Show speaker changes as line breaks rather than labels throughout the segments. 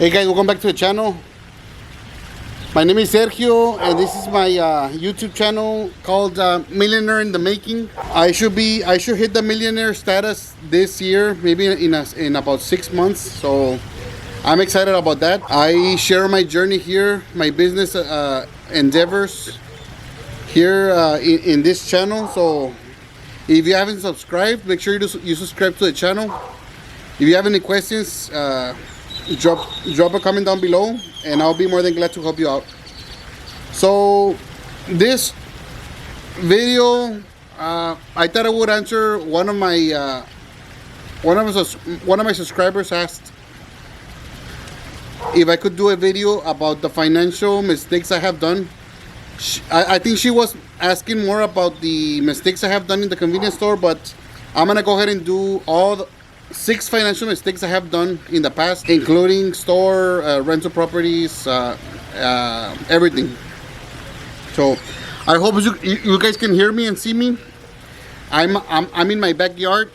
Hey guys, welcome back to the channel. My name is Sergio and this is my YouTube channel called Millionaire in the Making. I should hit the millionaire status this year, maybe in about 6 months. So I'm excited about that. I share my journey here, my business endeavors here in this channel. So if you haven't subscribed, make sure you subscribe to the channel. If you have any questions, drop a comment down below and I'll be more than glad to help you out. So this video, I thought I would answer one of my subscribers asked if I could do a video about the financial mistakes I have done. I think she was asking more about the mistakes I have done in the convenience store, but I'm gonna go ahead and do all the 6 financial mistakes I have done in the past, including store, rental properties, everything. So I hope you guys can hear me and see me. I'm in my backyard.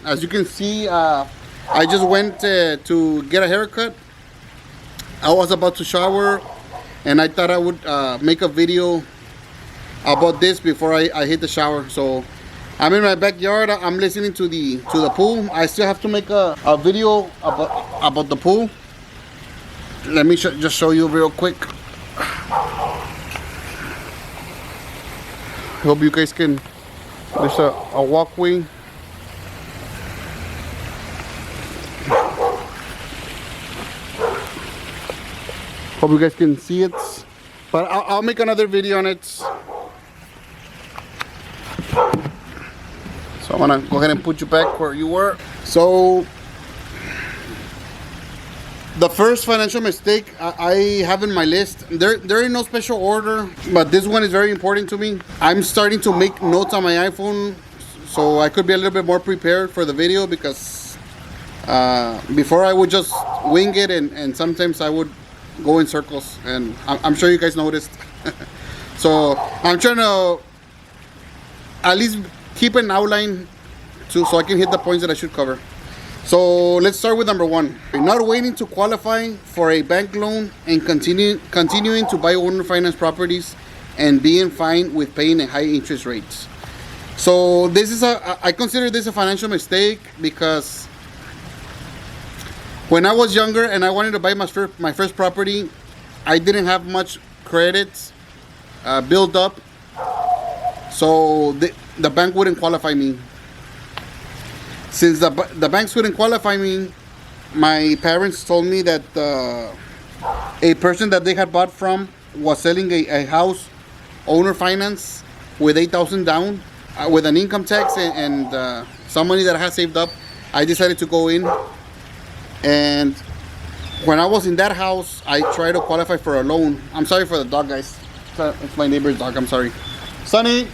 As you can see, I just went to get a haircut. I was about to shower and I thought I would make a video about this before I hit the shower. So I'm in my backyard. I'm listening to the pool. I still have to make a video about the pool. Let me just show you real quick. Hope you guys can. There's a walkway. Hope you guys can see it. But I'll make another video on it. So I'm gonna go ahead and put you back where you were. So the first financial mistake I have in my list, they're in no special order, but this one is very important to me. I'm starting to make notes on my iPhone so I could be a little bit more prepared for the video, because before I would just wing it and sometimes I would go in circles, and I'm sure you guys noticed. So I'm trying to at least keep an outline so I can hit the points that I should cover. So let's start with number 1. Not waiting to qualify for a bank loan and continuing to buy owner finance properties and being fine with paying a high interest rates. So this is I consider this a financial mistake, because when I was younger and I wanted to buy my first property, I didn't have much credit built up, so the bank wouldn't qualify me. Since the banks wouldn't qualify me, my parents told me that a person that they had bought from was selling a house, owner finance, with $8,000 down, with an income tax and some money that I had saved up. I decided to go in, and when I was in that house, I tried to qualify for a loan. I'm sorry for the dog, guys. It's my neighbor's dog. I'm sorry. Sonny.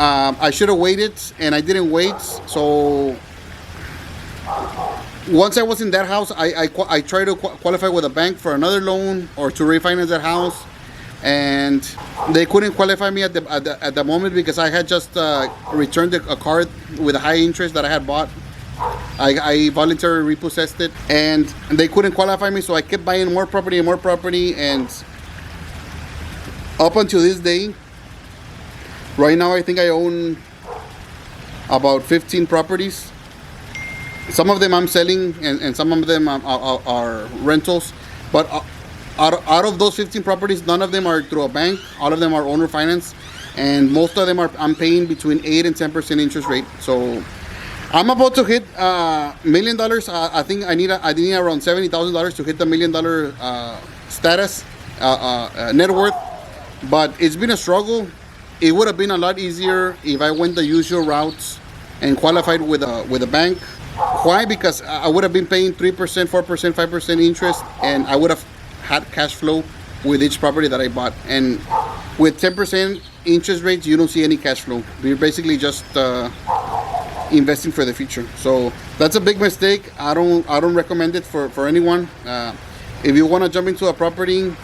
I should have waited, and I didn't wait. So once I was in that house, I tried to qualify with a bank for another loan or to refinance that house, and they couldn't qualify me at the moment, because I had just returned a car with a high interest that I had bought. I voluntarily repossessed it, and they couldn't qualify me. So I kept buying more property and more property, and up until this day. Right now, I think I own about 15 properties. Some of them I'm selling, and some of them are rentals. But out of those 15 properties, none of them are through a bank. All of them are owner finance, and most of them I'm paying between 8 and 10% interest rate. So I'm about to hit $1 million. I think I need around $70,000 to hit the $1 million status, net worth. But it's been a struggle. It would have been a lot easier if I went the usual routes and qualified with a bank. Why? Because I would have been paying 3%, 4%, 5% interest, and I would have had cash flow with each property that I bought. And with 10% interest rates, you don't see any cash flow. You're basically just investing for the future. So that's a big mistake. I don't recommend it for anyone. If you want to jump into a property,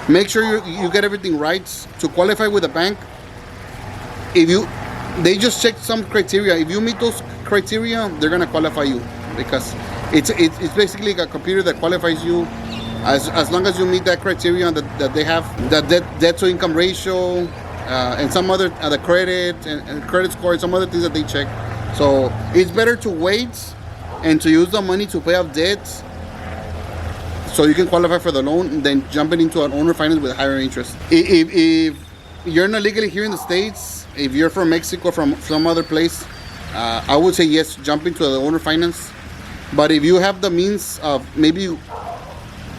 make sure you get everything right. To qualify with a bank, they just check some criteria. If you meet those criteria, they're gonna qualify you, because It's basically a computer that qualifies you as long as you meet that criterion that they have, the debt to income ratio, and some other the credit and credit score, and some other things that they check. So it's better to wait and to use the money to pay off debts so you can qualify for the loan than jumping into an owner finance with higher interest. If you're not legally here in the States, if you're from Mexico, from some other place, I would say yes, jump into the owner finance. But if you have the means of maybe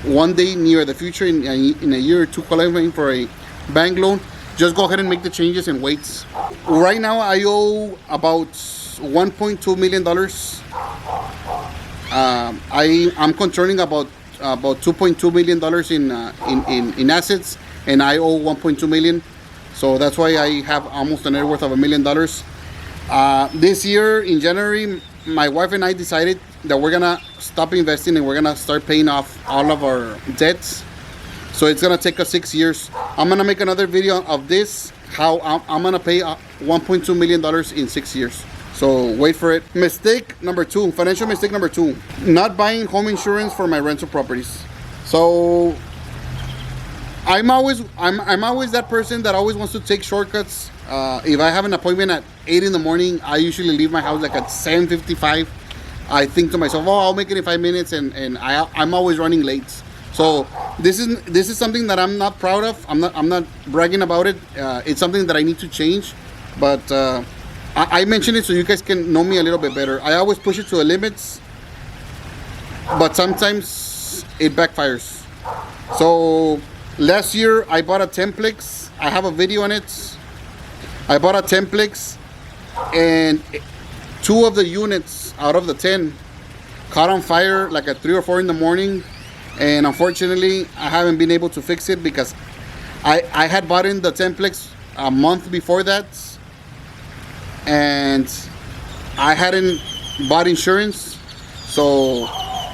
one day near the future, in a year or two, qualifying for a bank loan, just go ahead and make the changes and wait. Right now I owe about $1.2 million. I'm controlling about $2.2 million in assets, and I owe $1.2 million. So that's why I have almost a net worth of $1 million. This year in January, my wife and I decided that we're gonna stop investing and we're gonna start paying off all of our debts. So it's gonna take us 6 years. I'm gonna make another video of this, how I'm gonna pay $1.2 million in 6 years. So wait for it. Mistake number 2, financial mistake number 2, not buying home insurance for my rental properties. So I'm always that person that always wants to take shortcuts. If I have an appointment at 8 in the morning, I usually leave my house like at 7:55. I think to myself, oh, I'll make it in 5 minutes, and I'm always running late. So this is something that I'm not proud of. I'm not bragging about it. It's something that I need to change. But I mention it so you guys can know me a little bit better. I always push it to the limits, but sometimes it backfires. So last year I bought a Templex. I have a video on it. I bought a Templex, and 2 of the units out of the 10 caught on fire like at 3 or 4 in the morning. And unfortunately, I haven't been able to fix it because I had bought in the Templex a month before that, and I hadn't bought insurance. So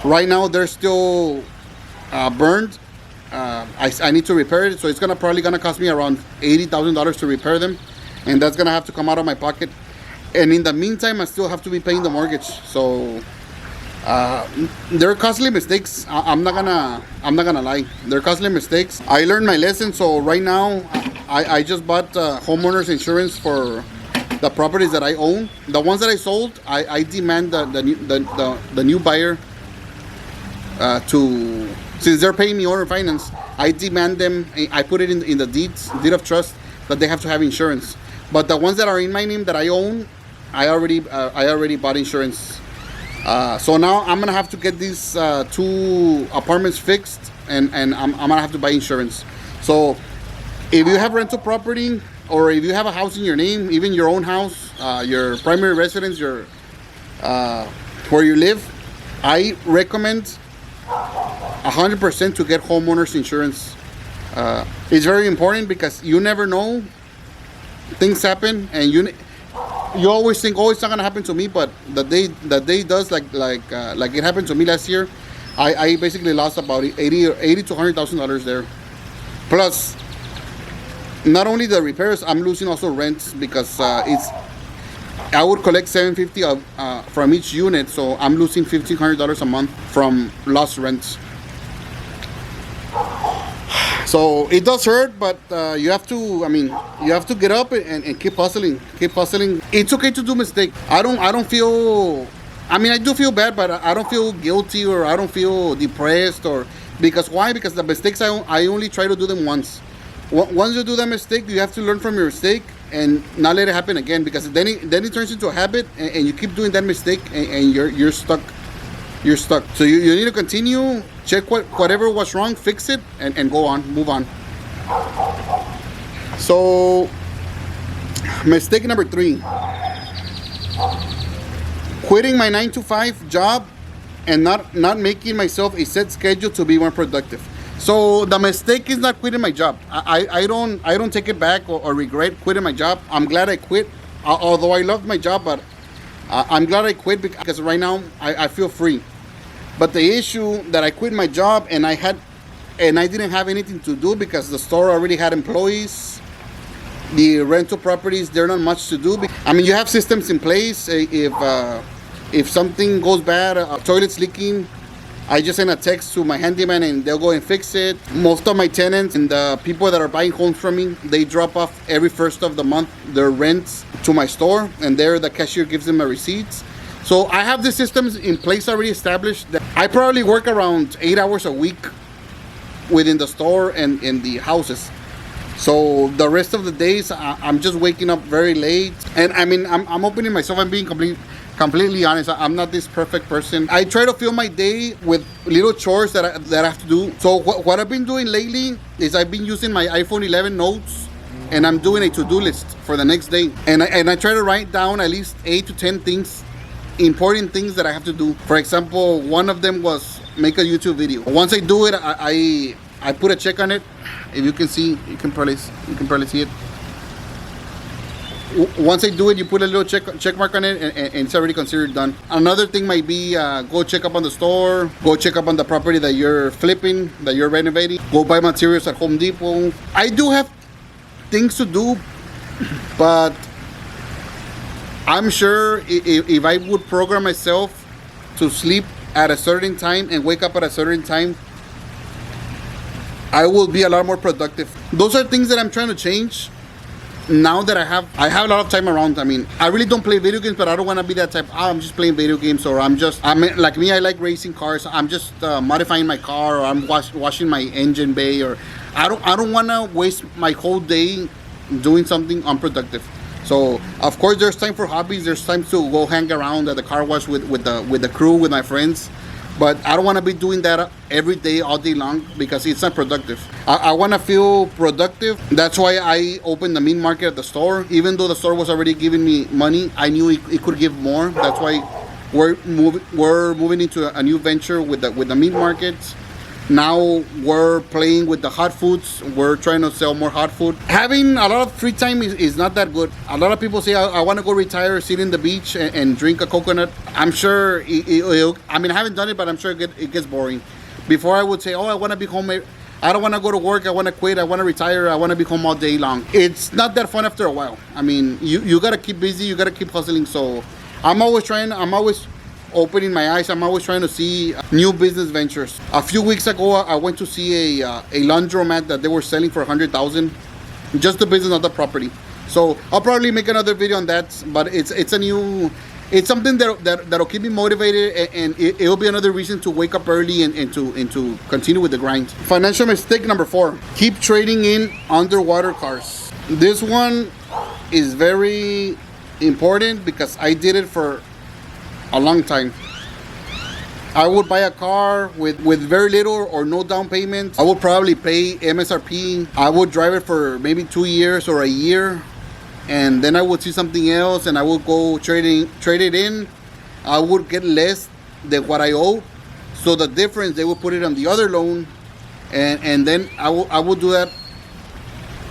right now they're still burned. I need to repair it, so it's probably gonna cost me around $80,000 to repair them, and that's gonna have to come out of my pocket. And in the meantime, I still have to be paying the mortgage. So there are costly mistakes. I'm not gonna lie. There are costly mistakes. I learned my lesson. So right now, I just bought homeowners insurance for the properties that I own. The ones that I sold, I demand the new buyer to, since they're paying me owner finance, I demand them. I put it in the deed of trust that they have to have insurance. But the ones that are in my name that I own, I already bought insurance. So now I'm gonna have to get these 2 apartments fixed, and I'm gonna have to buy insurance. So if you have rental property, or if you have a house in your name, even your own house, your primary residence, your where you live, I recommend 100% to get homeowners insurance. It's very important because you never know. Things happen, and you always think, oh, it's not gonna happen to me, but the day does, like it happened to me last year. I basically lost about $80,000 to $100,000 there. Plus, not only the repairs, I'm losing also rents because I would collect $750 from each unit, so I'm losing $1,500 a month from lost rents. So it does hurt, but you have to get up and keep hustling. Keep hustling. It's okay to do mistakes. I don't feel, I do feel bad, but I don't feel guilty, or I don't feel depressed, or because why? Because the mistakes, I only try to do them once. Once you do that mistake, you have to learn from your mistake and not let it happen again, because then it turns into a habit, and you keep doing that mistake, and you're stuck. You're stuck. So you need to continue, check whatever was wrong, fix it, and go on, move on. So mistake number 3, quitting my 9-to-5 job and not making myself a set schedule to be more productive. So the mistake is not quitting my job. I don't take it back or regret quitting my job. I'm glad I quit, although I loved my job, but I'm glad I quit because right now I feel free. But the issue that I quit my job and I didn't have anything to do because the store already had employees. The rental properties, they're not much to do. You have systems in place. If If something goes bad, toilet's leaking, I just send a text to my handyman and they'll go and fix it. Most of my tenants and the people that are buying homes from me, they drop off every first of the month their rents to my store, and there the cashier gives them a receipts. So I have the systems in place already established. That I probably work around 8 hours a week within the store and in the houses. So the rest of the days, I'm just waking up very late. And I mean, I'm opening myself. I'm being completely honest. I'm not this perfect person. I try to fill my day with little chores that I have to do. So what I've been doing lately is I've been using my iPhone 11 notes, and I'm doing a to-do list for the next day. And I try to write down at least 8 to 10 things, important things that I have to do. For example, one of them was make a YouTube video. Once I do it, I put a check on it. If you can see, you can probably see it. Once I do it, you put a little check mark on it, and it's already considered done. Another thing might be go check up on the store, go check up on the property that you're flipping, that you're renovating, go buy materials at Home Depot. I do have things to do, but I'm sure if I would program myself to sleep at a certain time and wake up at a certain time, I will be a lot more productive. Those are things that I'm trying to change now that I have a lot of time around. I mean, I really don't play video games, but I don't want to be that type. Oh, I'm just playing video games, or I'm like me. I like racing cars. I'm just modifying my car, or I'm washing my engine bay, or I don't want to waste my whole day doing something unproductive. So of course, there's time for hobbies. There's time to go hang around at the car wash with the crew, with my friends. But I don't want to be doing that every day, all day long, because it's not productive. I want to feel productive. That's why I opened the meat market at the store. Even though the store was already giving me money, I knew it could give more. That's why we're moving into a new venture with the meat markets. Now we're playing with the hot foods. We're trying to sell more hot food. Having a lot of free time is not that good. A lot of people say, I want to go retire, sit in the beach and drink a coconut. I'm sure, I mean, I haven't done it, but I'm sure it gets boring. Before I would say, I want to be home. I don't want to go to work. I want to quit. I want to retire. I want to be home all day long. It's not that fun after a while. I mean, you got to keep busy. You got to keep hustling. So I'm always opening my eyes. I'm always trying to see new business ventures. A few weeks ago, I went to see a laundromat that they were selling for $100,000, just the business, not the property. So I'll probably make another video on that. But it's something that'll keep me motivated, and it'll be another reason to wake up early and to continue with the grind. Financial mistake number 4: keep trading in underwater cars. This one is very important because I did it for a long time. I would buy a car with very little or no down payment. I would probably pay MSRP. I would drive it for maybe 2 years or a year, and then I would see something else and I would go trade it in. I would get less than what I owe, so the difference they would put it on the other loan, and then I would do that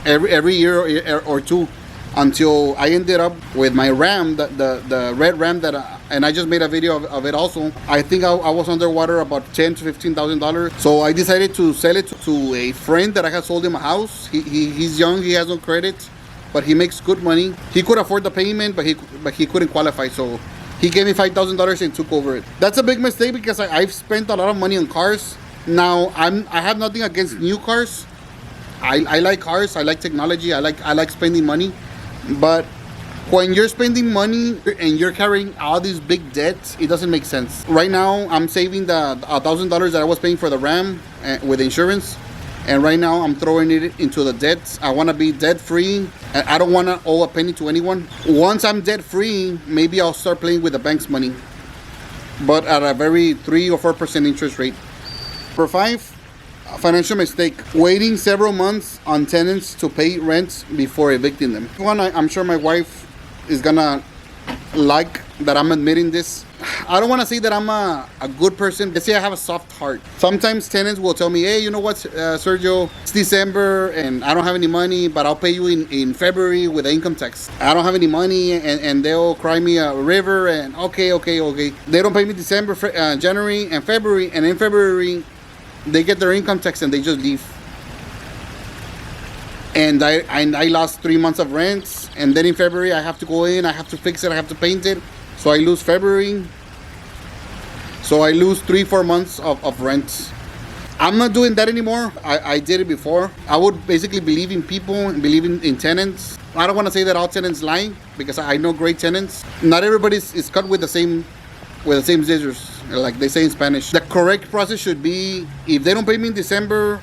every year or two, until I ended up with my Ram, the red Ram and I just made a video of it also. I think I was underwater about $10,000 to $15,000. So I decided to sell it to a friend that I had sold him a house. He's young, he has no credit, but he makes good money. He could afford the payment, but he couldn't qualify. So he gave me $5,000 and took over it. That's a big mistake because I've spent a lot of money on cars. Now I have nothing against new cars. I like cars. I like technology. I like spending money. But when you're spending money and you're carrying all these big debts, it doesn't make sense. Right now, I'm saving the $1,000 that I was paying for the Ram with insurance, and right now I'm throwing it into the debts. I want to be debt free. I don't want to owe a penny to anyone. Once I'm debt free, maybe I'll start playing with the bank's money, but at a very 3 or 4% interest rate. Number 5. Financial mistake: waiting several months on tenants to pay rent before evicting them. One, I'm sure my wife is gonna like that I'm admitting this. I don't want to say that I'm a good person. They say I have a soft heart. Sometimes tenants will tell me, hey, you know what, Sergio, it's December and I don't have any money, but I'll pay you in February with the income tax. I don't have any money, and they'll cry me a river, and okay. They don't pay me December, January, and February, and in February, they get their income tax and they just leave. And I lost 3 months of rent, and then in February I have to go in, I have to fix it, I have to paint it, so I lose February. So I lose 3-4 months of rent. I'm not doing that anymore. I did it before. I would basically believe in people and believe in tenants. I don't want to say that all tenants lie, because I know great tenants. Not everybody is cut with the same scissors, like they say in Spanish. The correct process should be, if they don't pay me in December,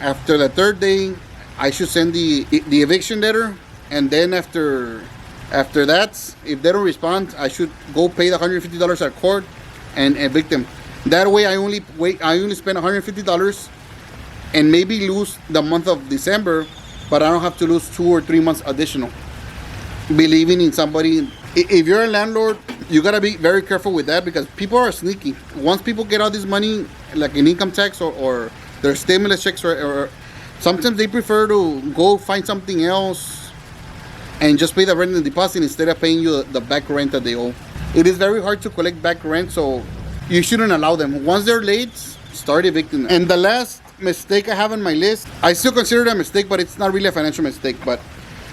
after the 3rd day, I should send the eviction letter, and then after that, if they don't respond, I should go pay the $150 at court and evict them. That way, I only spend $150 and maybe lose the month of December, but I don't have to lose 2 or 3 months additional. Believing in somebody. If you're a landlord, you gotta be very careful with that, because people are sneaky. Once people get all this money, like in income tax or their stimulus checks, or sometimes they prefer to go find something else and just pay the rent and deposit instead of paying you the back rent that they owe. It is very hard to collect back rent, so you shouldn't allow them. Once they're late, start evicting them. And the last mistake I have on my list, I still consider it a mistake, but it's not really a financial mistake, but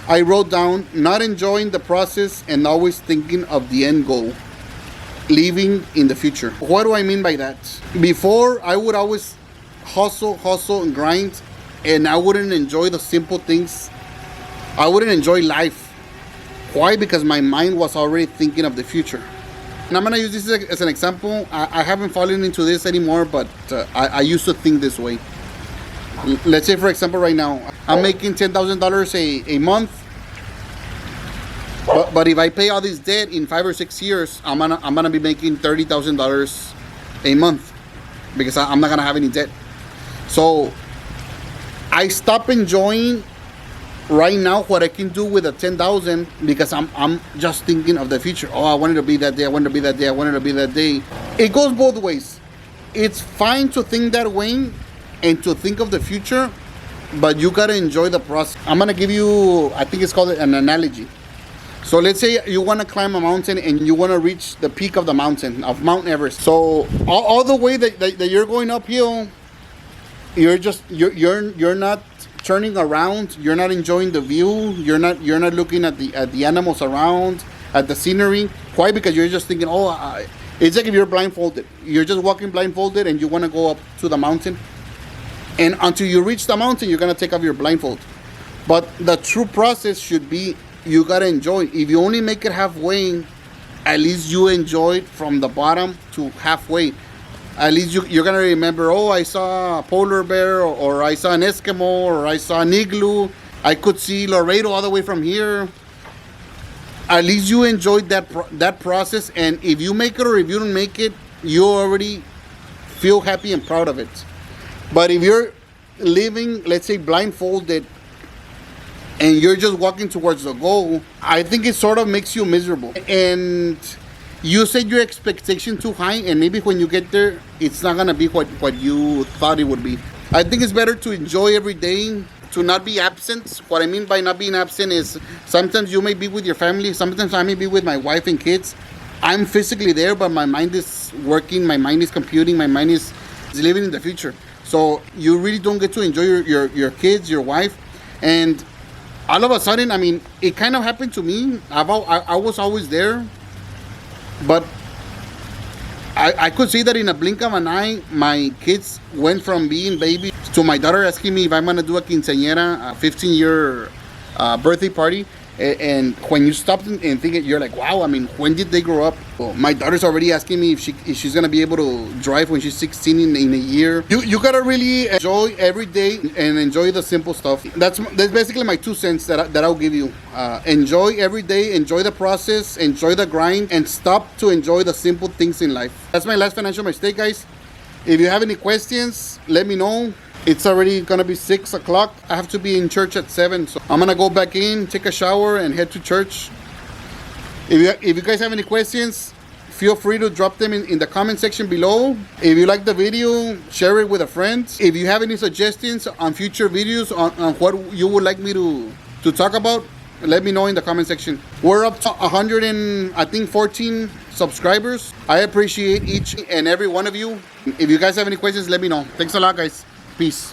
I wrote down not enjoying the process and always thinking of the end goal, living in the future. What do I mean by that? Before, I would always hustle and grind, and I wouldn't enjoy the simple things. I wouldn't enjoy life. Why? Because my mind was already thinking of the future. And I'm gonna use this as an example. I haven't fallen into this anymore, but I used to think this way. Let's say, for example, right now, I'm making $10,000 a month. But if I pay all this debt in 5 or 6 years, I'm gonna be making $30,000 a month, because I'm not gonna have any debt. So I stop enjoying right now what I can do with the 10,000, because I'm just thinking of the future. Oh, I wanted to be that day. I wanted to be that day. I wanted to be that day. It goes both ways. It's fine to think that way and to think of the future, but you gotta enjoy the process. I'm gonna give you, I think it's called an analogy. So let's say you want to climb a mountain and you want to reach the peak of the mountain, of Mount Everest. So all the way that you're going uphill, you're not turning around. You're not enjoying the view. You're not looking at the animals around, at the scenery. Why? Because you're just thinking, it's like if you're blindfolded. You're just walking blindfolded and you want to go up to the mountain. And until you reach the mountain, you're gonna take off your blindfold. But the true process should be, you gotta enjoy. If you only make it halfway, at least you enjoy it from the bottom to halfway. At least you're gonna remember, I saw a polar bear, or I saw an Eskimo, or I saw an igloo. I could see Laredo all the way from here. At least you enjoyed that process, and if you make it or if you don't make it, you already feel happy and proud of it. But if you're living, let's say, blindfolded, and you're just walking towards the goal, I think it sort of makes you miserable. And you set your expectation too high, and maybe when you get there, it's not gonna be what you thought it would be. I think it's better to enjoy every day, to not be absent. What I mean by not being absent is sometimes you may be with your family, sometimes I may be with my wife and kids. I'm physically there, but my mind is working, my mind is computing, my mind is living in the future. So you really don't get to enjoy your kids, your wife. And all of a sudden, I mean, it kind of happened to me. I was always there, but I could see that in a blink of an eye, my kids went from being babies to my daughter asking me if I'm gonna do a quinceañera, a 15-year birthday party. And when you stop and think it, you're like, wow, I mean, when did they grow up? Well, my daughter's already asking me if she's gonna be able to drive when she's 16 in a year. You gotta really enjoy every day and enjoy the simple stuff. That's basically my 2 cents that I'll give you. Enjoy every day, enjoy the process, enjoy the grind, and stop to enjoy the simple things in life. That's my last financial mistake, guys. If you have any questions, let me know. It's already gonna be 6 o'clock. I have to be in church at 7, so I'm gonna go back in, take a shower, and head to church. If you guys have any questions, feel free to drop them in the comment section below. If you like the video, share it with a friend. If you have any suggestions on future videos on what you would like me to talk about, let me know in the comment section. We're up to 114 subscribers. I appreciate each and every one of you. If you guys have any questions, let me know. Thanks a lot, guys. Peace.